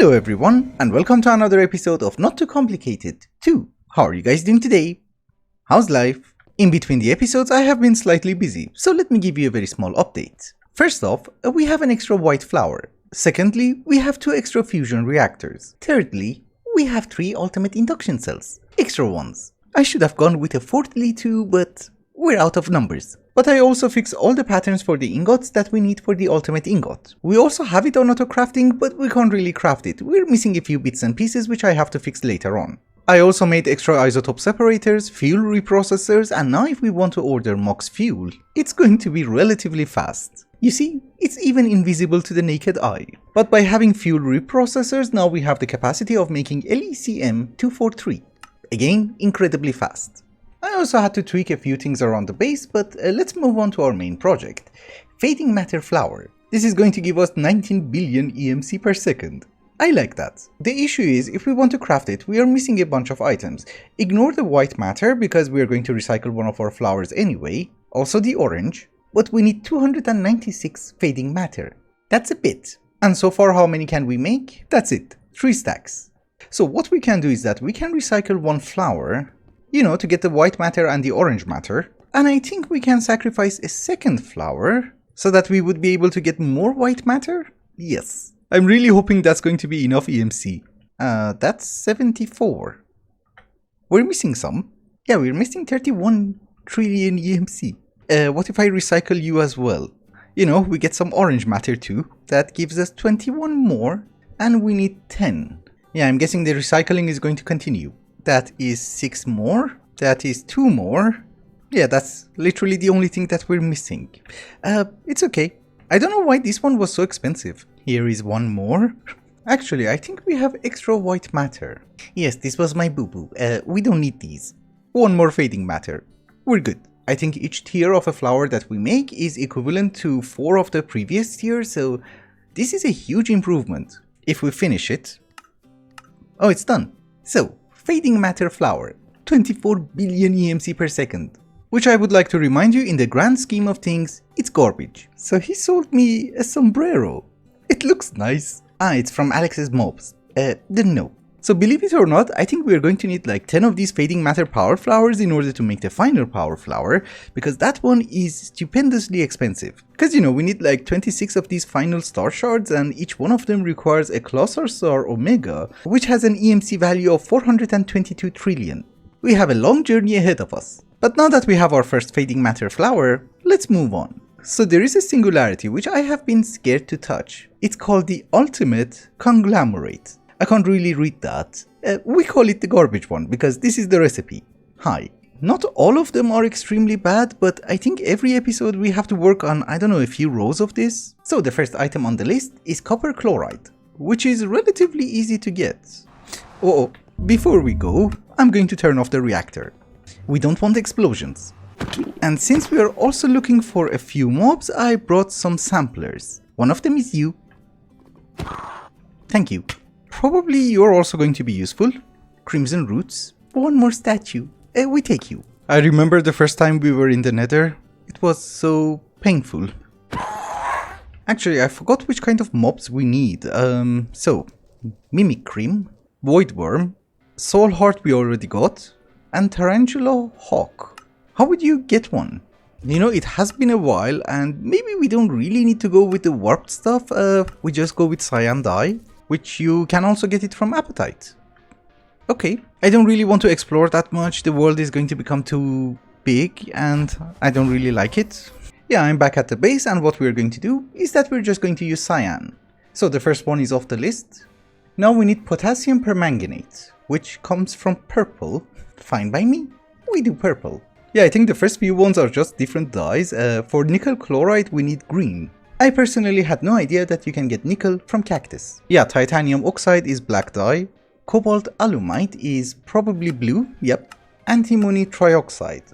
Hello everyone, and welcome to another episode of Not Too Complicated 2. How are you guys doing today? How's life? In between the episodes I have been slightly busy, so let me give you a very small update. First off, we have an extra white flower. Secondly, we have 2 extra fusion reactors. Thirdly, we have 3 ultimate induction cells. Extra ones. I should have gone with a fourthly too, but we're out of numbers. But I also fixed all the patterns for the ingots that we need for the ultimate ingot. We also have it on auto crafting, but we can't really craft it. We're missing a few bits and pieces which I have to fix later on. I also made extra isotope separators, fuel reprocessors, and now if we want to order MOX fuel, it's going to be relatively fast. You see, it's even invisible to the naked eye. But by having fuel reprocessors, now we have the capacity of making LECM-243. Again, incredibly fast. I also had to tweak a few things around the base, but let's move on to our main project. Fading matter flower. This is going to give us 19 billion EMC per second. I like that. The issue is, if we want to craft it, we are missing a bunch of items. Ignore the white matter because we are going to recycle one of our flowers anyway. Also the orange. But we need 296 fading matter. That's a bit. And so far how many can we make? That's it. 3 stacks. So what we can do is that we can recycle one flower, to get the white matter and the orange matter. And I think we can sacrifice a second flower so that we would be able to get more white matter? Yes. I'm really hoping that's going to be enough EMC. That's 74. We're missing some. Yeah, we're missing 31 trillion EMC. What if I recycle you as well? We get some orange matter too. That gives us 21 more. And we need 10. Yeah, I'm guessing the recycling is going to continue. That is 6 more. That is 2 more. Yeah, that's literally the only thing that we're missing. It's okay. I don't know why this one was so expensive. Here is 1 more. Actually, I think we have extra white matter. Yes, this was my boo-boo. We don't need these. 1 more fading matter. We're good. I think each tier of a flower that we make is equivalent to 4 of the previous tiers, so this is a huge improvement. If we finish it... Oh, it's done. So, fading matter flower, 24 billion EMC per second. Which I would like to remind you, in the grand scheme of things, it's garbage. So he sold me a sombrero. It looks nice. It's from Alex's mobs. Didn't know. So believe it or not, I think we're going to need like 10 of these fading matter power flowers in order to make the final power flower, because that one is stupendously expensive. Because we need like 26 of these final star shards, and each one of them requires a cluster star omega, which has an EMC value of 422 trillion. We have a long journey ahead of us. But now that we have our first fading matter flower, let's move on. So there is a singularity which I have been scared to touch. It's called the ultimate conglomerate. I can't really read that. We call it the garbage one because this is the recipe. Hi. Not all of them are extremely bad, but I think every episode we have to work on, a few rows of this. So the first item on the list is copper chloride, which is relatively easy to get. Before we go, I'm going to turn off the reactor. We don't want explosions. And since we are also looking for a few mobs, I brought some samplers. One of them is you. Thank you. Probably you're also going to be useful. Crimson roots. 1 more statue. We take you. I remember the first time we were in the nether. It was so painful. Actually, I forgot which kind of mobs we need. So, Mimic Cream, Void Worm, Soul Heart we already got, and Tarantula Hawk. How would you get one? It has been a while, and maybe we don't really need to go with the warped stuff. We just go with cyan dye, which you can also get it from Appetite. Okay, I don't really want to explore that much. The world is going to become too big, and I don't really like it. Yeah, I'm back at the base, and what we're going to do is that we're just going to use cyan. So the first one is off the list. Now we need potassium permanganate, which comes from purple. Fine by me. We do purple. Yeah, I think the first few ones are just different dyes. For nickel chloride we need green. I personally had no idea that you can get nickel from cactus. Yeah, titanium oxide is black dye. Cobalt alumite is probably blue, yep. Antimony trioxide,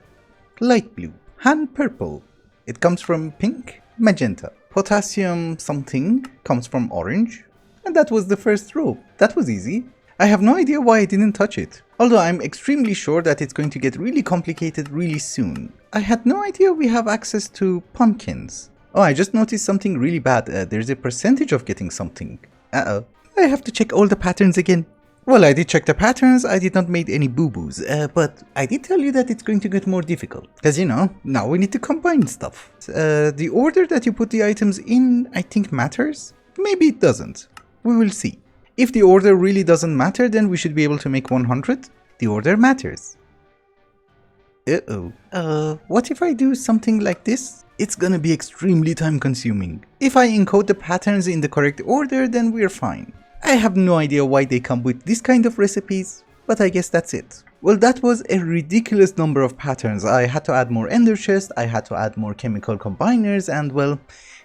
light blue. Han purple, it comes from pink, magenta. Potassium something comes from orange. And that was the first row. That was easy. I have no idea why I didn't touch it. Although I'm extremely sure that it's going to get really complicated really soon. I had no idea we have access to pumpkins. Oh, I just noticed something really bad. There's a percentage of getting something. Uh-oh. I have to check all the patterns again. Well, I did check the patterns, I did not make any boo-boos, but I did tell you that it's going to get more difficult. Because, you know, now we need to combine stuff. The order that you put the items in, I think matters. Maybe it doesn't. We will see. If the order really doesn't matter, then we should be able to make 100. The order matters. What if I do something like this? It's gonna be extremely time consuming. If I encode the patterns in the correct order, then we're fine. I have no idea why they come with this kind of recipes, but I guess that's it. Well, that was a ridiculous number of patterns. I had to add more ender chests, I had to add more chemical combiners, and well,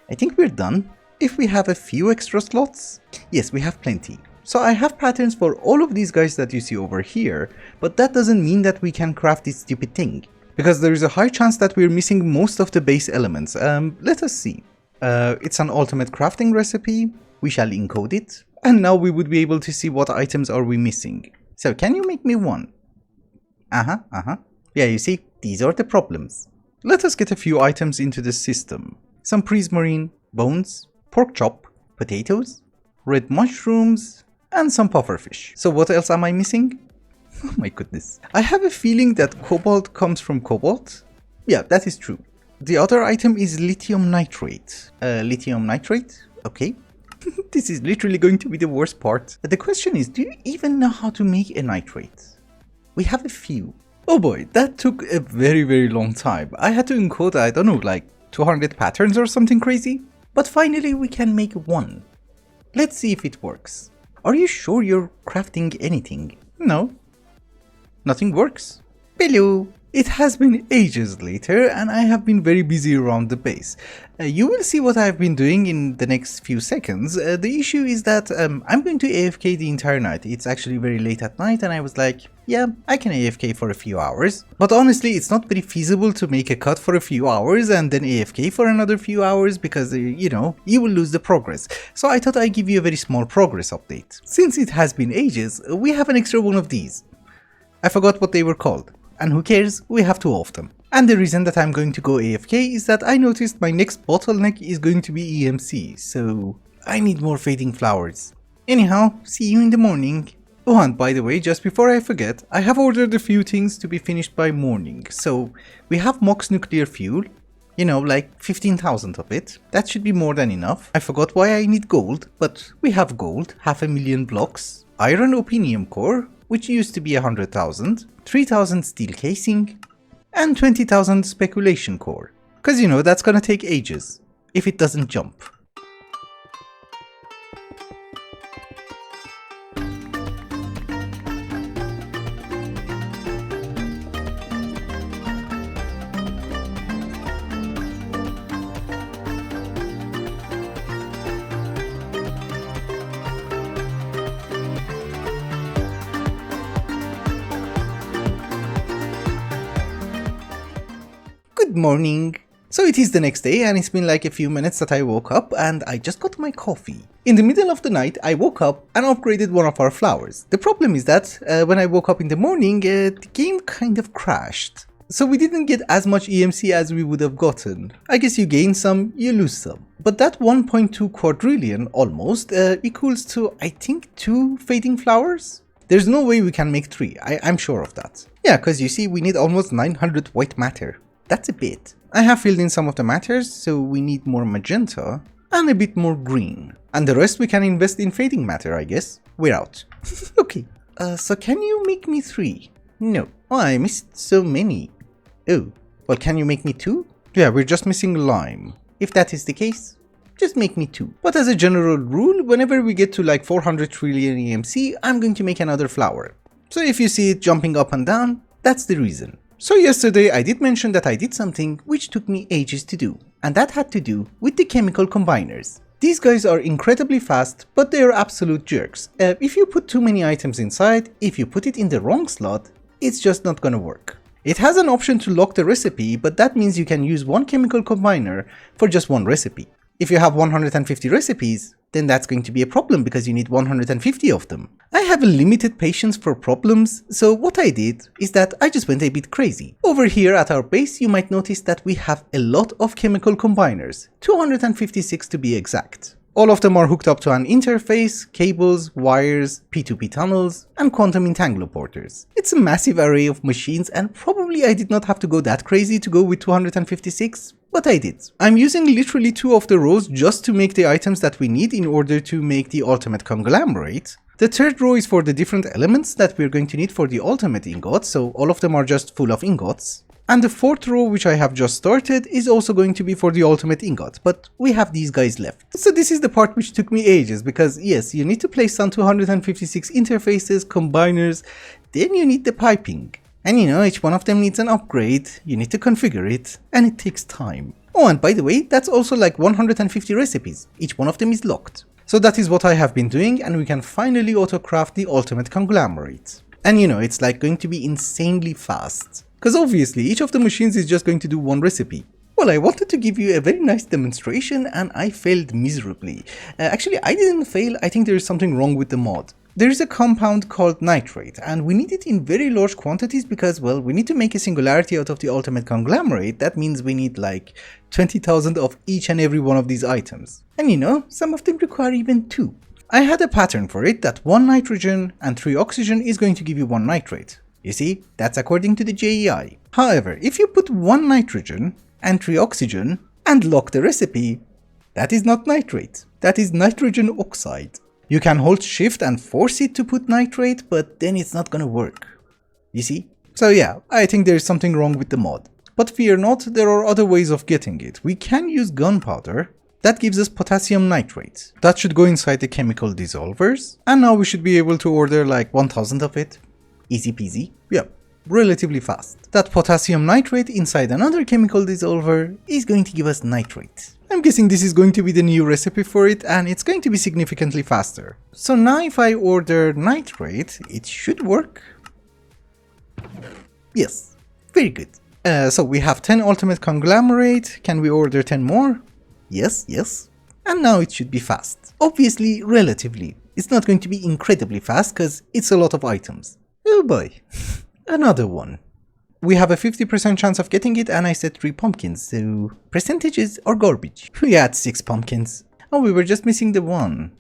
I think we're done. If we have a few extra slots, yes, we have plenty. So I have patterns for all of these guys that you see over here, but that doesn't mean that we can craft this stupid thing, because there is a high chance that we're missing most of the base elements. Let us see. It's an ultimate crafting recipe. We shall encode it. And now we would be able to see what items are we missing. So can you make me one? Yeah, you see, these are the problems. Let us get a few items into the system. Some prismarine, bones, pork chop, potatoes, red mushrooms, and some pufferfish. So what else am I missing? Oh my goodness. I have a feeling that cobalt comes from cobalt. Yeah, that is true. The other item is lithium nitrate. Lithium nitrate? Okay. This is literally going to be the worst part. The question is, do you even know how to make a nitrate? We have a few. Oh boy, that took a very long time. I had to encode, I don't know, like 200 patterns or something crazy. But finally we can make one. Let's see if it works. Are you sure you're crafting anything? No. Nothing works. Hello. It has been ages later and I have been very busy around the base. You will see what I've been doing in the next few seconds. The issue is that I'm going to AFK the entire night. It's actually very late at night and I was like, yeah, I can AFK for a few hours. But honestly, it's not very feasible to make a cut for a few hours and then AFK for another few hours because, you know, you will lose the progress. So I thought I'd give you a very small progress update. Since it has been ages, we have an extra one of these. I forgot what they were called. And who cares, we have two of them. And the reason that I'm going to go AFK is that I noticed my next bottleneck is going to be EMC, so I need more fading flowers. Anyhow, see you in the morning. Oh, and by the way, just before I forget, I have ordered a few things to be finished by morning. So we have Mox nuclear fuel, you know, like 15,000 of it. That should be more than enough. I forgot why I need gold, but we have gold, 500,000 blocks, iron opinium core, which used to be 100,000, 3,000 steel casing, and 20,000 speculation core. Cause you know, that's gonna take ages, if it doesn't jump. Good morning. So it is the next day and it's been like a few minutes that I woke up and I just got my coffee. In the middle of the night I woke up and upgraded one of our flowers. The problem is that when I woke up in the morning the game kind of crashed. So we didn't get as much EMC as we would have gotten. I guess you gain some, you lose some. But that 1.2 quadrillion almost equals to I think 2 fading flowers? There's no way we can make 3, I'm sure of that. Yeah, cause you see we need almost 900 white matter. That's a bit. I have filled in some of the matters, so we need more magenta and a bit more green. And the rest we can invest in fading matter, I guess. We're out. Okay. So can you make me 3? No. Oh, I missed so many. Oh, well, can you make me 2? Yeah, we're just missing lime. If that is the case, just make me 2. But as a general rule, whenever we get to like 400 trillion EMC, I'm going to make another flower. So if you see it jumping up and down, that's the reason. So yesterday I did mention that I did something which took me ages to do, and that had to do with the chemical combiners. These guys are incredibly fast, but they are absolute jerks. If you put too many items inside, if you put it in the wrong slot, it's just not gonna work. It has an option to lock the recipe, but that means you can use one chemical combiner for just one recipe. If you have 150 recipes, then that's going to be a problem because you need 150 of them. I have a limited patience for problems, so what I did is that I just went a bit crazy. Over here at our base you might notice that we have a lot of chemical combiners, 256 to be exact. All of them are hooked up to an interface, cables, wires, P2P tunnels, and quantum entangloporters. It's a massive array of machines, and probably I did not have to go that crazy to go with 256, but I did. I'm using literally 2 of the rows just to make the items that we need in order to make the ultimate conglomerate. The third row is for the different elements that we're going to need for the ultimate ingot, so all of them are just full of ingots. And the fourth row, which I have just started, is also going to be for the ultimate ingot, but we have these guys left. So this is the part which took me ages, because yes, you need to place down 256 interfaces, combiners, then you need the piping. And you know, each one of them needs an upgrade, you need to configure it, and it takes time. Oh, and by the way, that's also like 150 recipes, each one of them is locked. So that is what I have been doing, and we can finally autocraft the ultimate conglomerate. And you know, it's like going to be insanely fast. Because obviously each of the machines is just going to do one recipe. Well, I wanted to give you a very nice demonstration and I failed miserably. Actually, I didn't fail, I think there is something wrong with the mod. There is a compound called nitrate and we need it in very large quantities because, well, we need to make a singularity out of the ultimate conglomerate. That means we need like 20,000 of each and every one of these items. And you know, some of them require even 2. I had a pattern for it that 1 nitrogen and 3 oxygen is going to give you 1 nitrate. You see, that's according to the JEI. However, if you put 1 nitrogen and 3 oxygen and lock the recipe, that is not nitrate, that is nitrogen oxide. You can hold shift and force it to put nitrate, but then it's not gonna work. You see? So yeah, I think there is something wrong with the mod. But fear not, there are other ways of getting it. We can use gunpowder. That gives us potassium nitrate. That should go inside the chemical dissolvers. And now we should be able to order like 1000 of it. Easy peasy. Yeah, relatively fast. That potassium nitrate inside another chemical dissolver is going to give us nitrate. I'm guessing this is going to be the new recipe for it and it's going to be significantly faster. So now if I order nitrate, it should work. Yes, very good. So we have 10 ultimate conglomerate. Can we order 10 more? Yes, yes. And now it should be fast. Obviously, relatively. It's not going to be incredibly fast because it's a lot of items. Oh boy, another one. We have a 50% chance of getting it and I said 3 pumpkins, so percentages are garbage. We had 6 pumpkins. Oh, we were just missing the 1.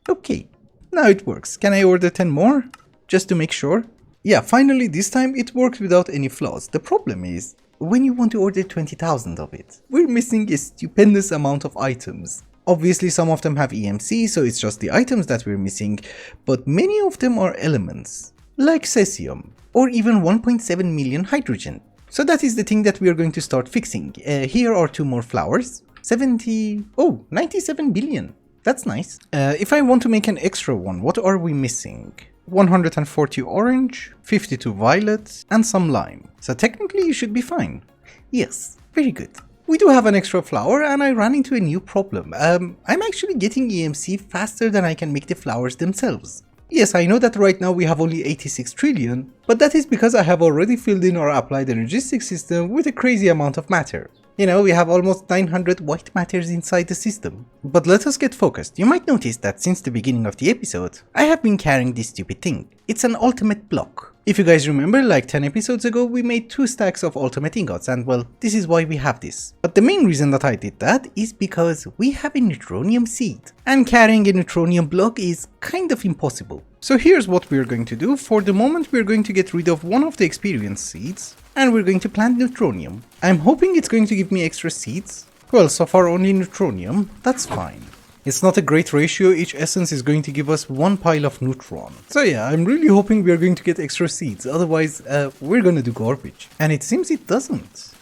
Okay, now it works. Can I order 10 more? Just to make sure. Yeah, finally this time it works without any flaws. The problem is, when you want to order 20,000 of it, we're missing a stupendous amount of items. Obviously some of them have EMC, so it's just the items that we're missing, but many of them are elements. Like cesium, or even 1.7 million hydrogen. So that is the thing that we are going to start fixing. Here are 2 more flowers. 97 billion. That's nice. If I want to make an extra one, what are we missing? 140 orange, 52 violet, and some lime. So technically you should be fine. Yes, very good. We do have an extra flower and I ran into a new problem. I'm actually getting EMC faster than I can make the flowers themselves. Yes, I know that right now we have only 86 trillion, but that is because I have already filled in our applied energistic system with a crazy amount of matter. You know, we have almost 900 white matters inside the system. But let us get focused. You might notice that since the beginning of the episode, I have been carrying this stupid thing. It's an ultimate block. If you guys remember, like 10 episodes ago, we made 2 stacks of ultimate ingots and well, this is why we have this. But the main reason that I did that is because we have a Neutronium seed. And carrying a Neutronium block is kind of impossible. So here's what we're going to do. For the moment, we're going to get rid of one of the experience seeds and we're going to plant Neutronium. I'm hoping it's going to give me extra seeds. Well, so far only Neutronium, that's fine. It's not a great ratio, each essence is going to give us 1 pile of neutron. So yeah, I'm really hoping we are going to get extra seeds, otherwise we're gonna do garbage. And it seems it doesn't.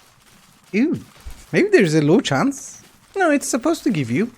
Ew, maybe there's a low chance? No, it's supposed to give you.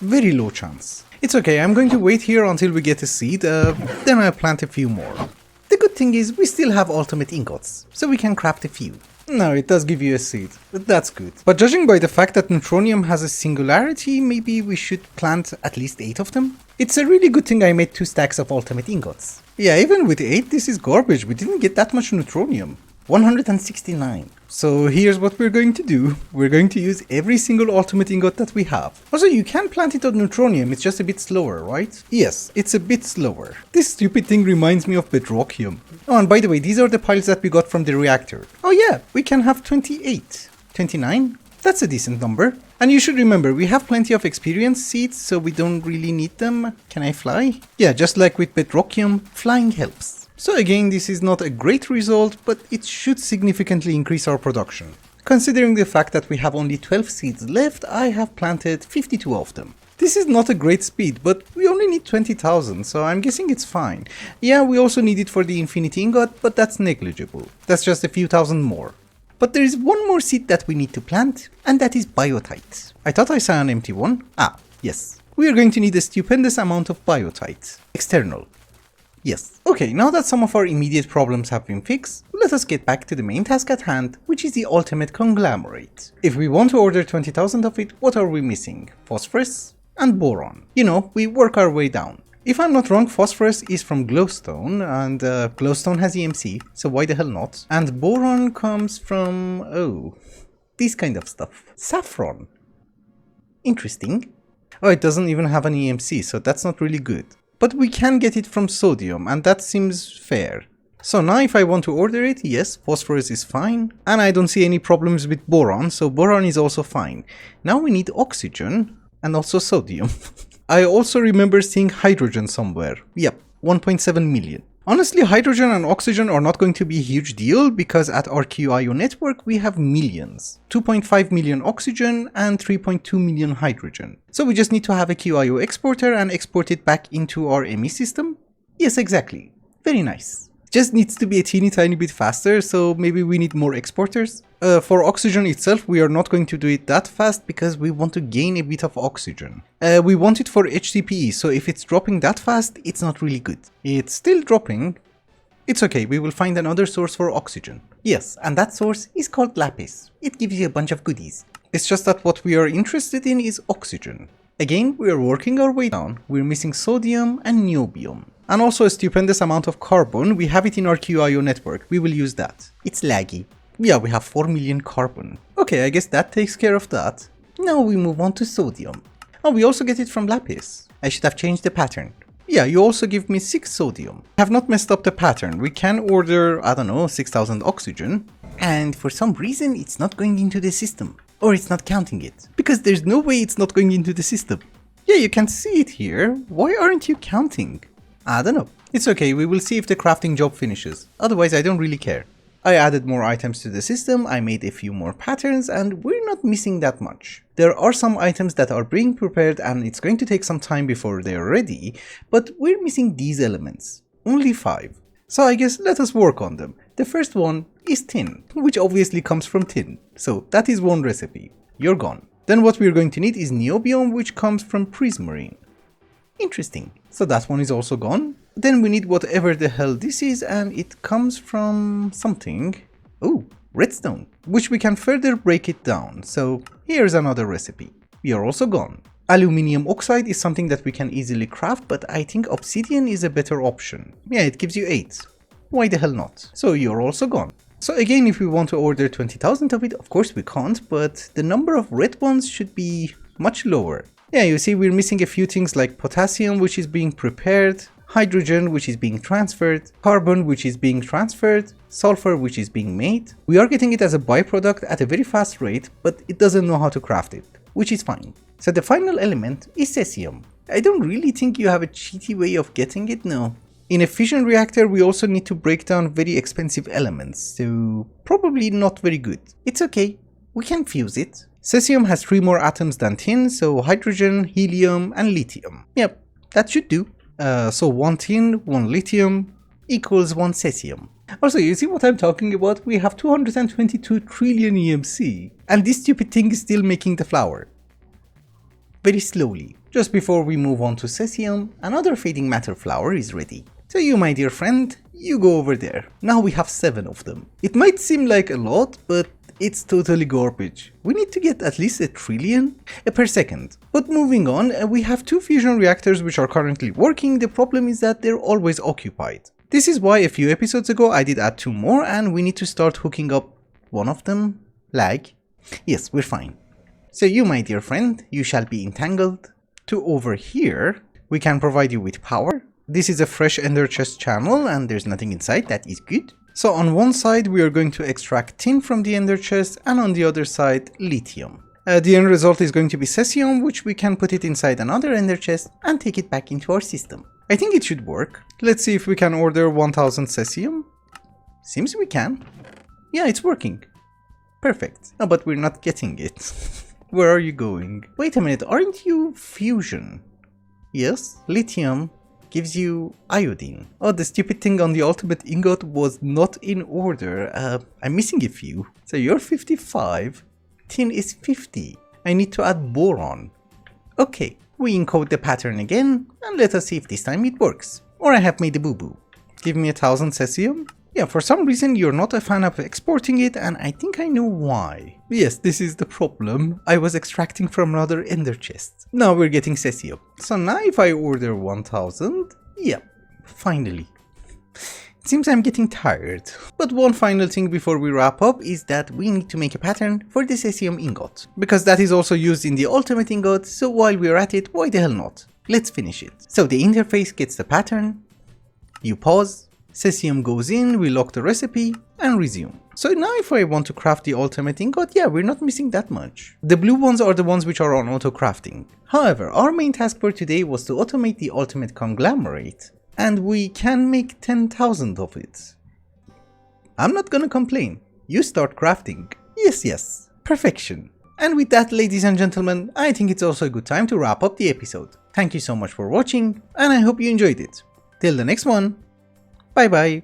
Very low chance. It's okay, I'm going to wait here until we get a seed, then I'll plant a few more. The good thing is we still have ultimate ingots, so we can craft a few. No, it does give you a seed, but that's good. But judging by the fact that Neutronium has a singularity, maybe we should plant at least 8 of them? It's a really good thing I made 2 stacks of ultimate ingots. Yeah, even with 8 this is garbage, we didn't get that much Neutronium. 169. So here's what we're going to do. We're going to use every single ultimate ingot that we have. Also, you can plant it on Neutronium, it's just a bit slower, right? Yes, it's a bit slower. This stupid thing reminds me of Bedrockium. Oh, and by the way, these are the piles that we got from the reactor. Oh yeah, we can have 28. 29? That's a decent number. And you should remember, we have plenty of experience seeds, so we don't really need them. Can I fly? Yeah, just like with Bedrockium, flying helps. So again, this is not a great result, but it should significantly increase our production. Considering the fact that we have only 12 seeds left, I have planted 52 of them. This is not a great speed, but we only need 20,000, so I'm guessing it's fine. Yeah, we also need it for the Infinity Ingot, but that's negligible. That's just a few thousand more. But there is one more seed that we need to plant, and that is biotite. I thought I saw an empty one. Ah, yes. We are going to need a stupendous amount of biotite. External. Yes. Okay, now that some of our immediate problems have been fixed, let us get back to the main task at hand, which is the ultimate conglomerate. If we want to order 20,000 of it, what are we missing? Phosphorus and boron. You know, we work our way down. If I'm not wrong, phosphorus is from glowstone, and glowstone has EMC, so why the hell not? And boron comes from, this kind of stuff. Saffron. Interesting. Oh, it doesn't even have an EMC, so that's not really good. But we can get it from sodium, and that seems fair. So now if I want to order it, yes, phosphorus is fine, and I don't see any problems with boron, so boron is also fine. Now we need oxygen, and also sodium. I also remember seeing hydrogen somewhere. Yep, 1.7 million. Honestly, hydrogen and oxygen are not going to be a huge deal because at our QIO network we have millions. 2.5 million oxygen and 3.2 million hydrogen. So we just need to have a QIO exporter and export it back into our ME system? Yes, exactly. Very nice. Just needs to be a teeny tiny bit faster, so maybe we need more exporters. For oxygen itself, we are not going to do it that fast because we want to gain a bit of oxygen. We want it for HCPE, so if it's dropping that fast, it's not really good. It's still dropping. It's okay, we will find another source for oxygen. Yes, and that source is called lapis. It gives you a bunch of goodies. It's just that what we are interested in is oxygen. Again, we are working our way down. We're missing sodium and niobium. And also a stupendous amount of carbon. We have it in our QIO network. We will use that. It's laggy. Yeah, we have 4 million carbon. Okay, I guess that takes care of that. Now we move on to sodium. Oh, we also get it from lapis. I should have changed the pattern. Yeah, you also give me 6 sodium. I have not messed up the pattern. We can order, I don't know, 6,000 oxygen. And for some reason, it's not going into the system. Or it's not counting it. Because there's no way it's not going into the system. Yeah, you can see it here. Why aren't you counting? I don't know. It's okay, we will see if the crafting job finishes. Otherwise, I don't really care. I added more items to the system, I made a few more patterns, and we're not missing that much. There are some items that are being prepared and it's going to take some time before they're ready, but we're missing these elements. Only 5. So I guess let us work on them. The first one is tin, which obviously comes from tin. So that is one recipe. You're gone. Then what we're going to need is niobium, which comes from prismarine. Interesting. So that one is also gone. Then we need whatever the hell this is, and it comes from something. Oh, redstone, which we can further break it down. So here's another recipe. We are also gone. Aluminium oxide is something that we can easily craft, but I think obsidian is a better option. Yeah, it gives you 8. Why the hell not? So you're also gone. So again, if we want to order 20,000 of it, of course we can't, but the number of red ones should be much lower. Yeah, you see we're missing a few things like potassium, which is being prepared, hydrogen, which is being transferred, carbon, which is being transferred, sulfur, which is being made. We are getting it as a byproduct at a very fast rate, but it doesn't know how to craft it, which is fine. So the final element is cesium. I don't really think you have a cheaty way of getting it, no. In a fission reactor, we also need to break down very expensive elements, so probably not very good. It's okay, we can fuse it. Cesium has 3 more atoms than tin, so hydrogen, helium, and lithium. Yep, that should do. So 1 tin, 1 lithium equals 1 cesium. Also, you see what I'm talking about? We have 222 trillion EMC, and this stupid thing is still making the flower. Very slowly. Just before we move on to cesium, another fading matter flower is ready. So you, my dear friend, you go over there. Now we have 7 of them. It might seem like a lot, but it's totally garbage. We need to get at least 1 trillion per second. But moving on, we have 2 fusion reactors which are currently working. The problem is that they're always occupied. This is why a few episodes ago I did add 2 more, and we need to start hooking up one of them. Lag. Yes, we're fine. So you, my dear friend, you shall be entangled. To over here, we can provide you with power. This is a fresh ender chest channel and there's nothing inside, that is good. So on one side we are going to extract tin from the ender chest, and on the other side lithium. The end result is going to be cesium, which we can put it inside another ender chest and take it back into our system. I think it should work. Let's see if we can order 1000 cesium. Seems we can. Yeah, it's working. Perfect. No, but we're not getting it. Where are you going? Wait a minute, aren't you fusion? Yes, lithium gives you iodine. Oh, the stupid thing on the ultimate ingot was not in order. I'm missing a few. So you're 55. Tin is 50. I need to add boron. Okay, we encode the pattern again, and let us see if this time it works. Or I have made a boo-boo. Give me 1000 cesium. Yeah, for some reason you're not a fan of exporting it, and I think I know why. Yes, this is the problem. I was extracting from another ender chest. Now we're getting cesium. So now if I order 1000, yeah, finally. It seems I'm getting tired. But one final thing before we wrap up is that we need to make a pattern for the cesium ingot, because that is also used in the ultimate ingot, so while we're at it, why the hell not? Let's finish it. So the interface gets the pattern, you pause, cesium goes in, we lock the recipe, and resume. So now if I want to craft the ultimate ingot, yeah, we're not missing that much. The blue ones are the ones which are on auto crafting. However, our main task for today was to automate the ultimate conglomerate, and we can make 10,000 of it. I'm not gonna complain. You start crafting. Yes, perfection. And with that, ladies and gentlemen, I think it's also a good time to wrap up the episode. Thank you so much for watching, and I hope you enjoyed it. Till the next one, bye bye.